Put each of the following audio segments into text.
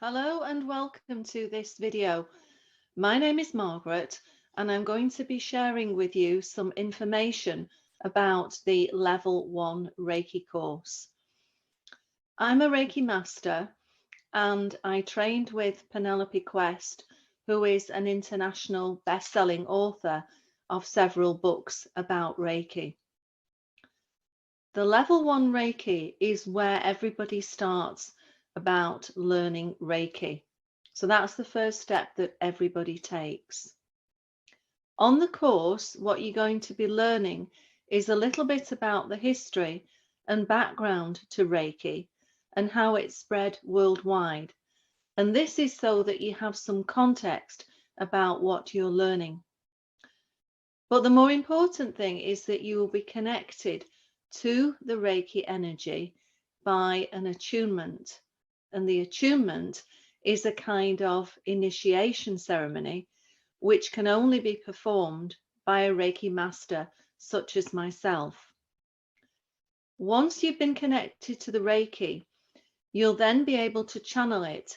Hello and welcome to this video. My name is Margaret and I'm going to be sharing with you some information about the Level 1 Reiki course. I'm a Reiki master and I trained with Penelope Quest, who is an international best-selling author of several books about Reiki. The Level 1 Reiki is where everybody starts about learning Reiki. So that's the first step that everybody takes. On the course, what you're going to be learning is a little bit about the history and background to Reiki and how it spread worldwide. And this is so that you have some context about what you're learning. But the more important thing is that you will be connected to the Reiki energy by an attunement. And the attunement is a kind of initiation ceremony which can only be performed by a Reiki master such as myself. Once you've been connected to the Reiki, you'll then be able to channel it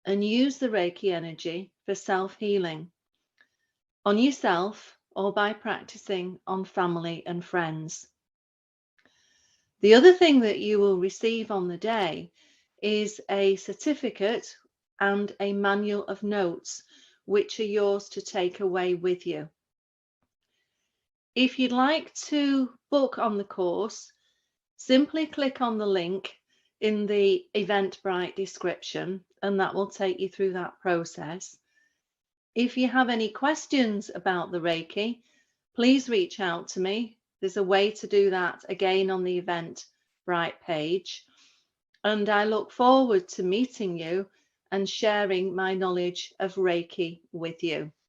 and use the Reiki energy for self-healing on yourself or by practicing on family and friends. The other thing that you will receive on the day is a certificate and a manual of notes, which are yours to take away with you. If you'd like to book on the course, simply click on the link in the Eventbrite description, and that will take you through that process. If you have any questions about the Reiki, please reach out to me. There's a way to do that again on the Eventbrite page. And I look forward to meeting you and sharing my knowledge of Reiki with you.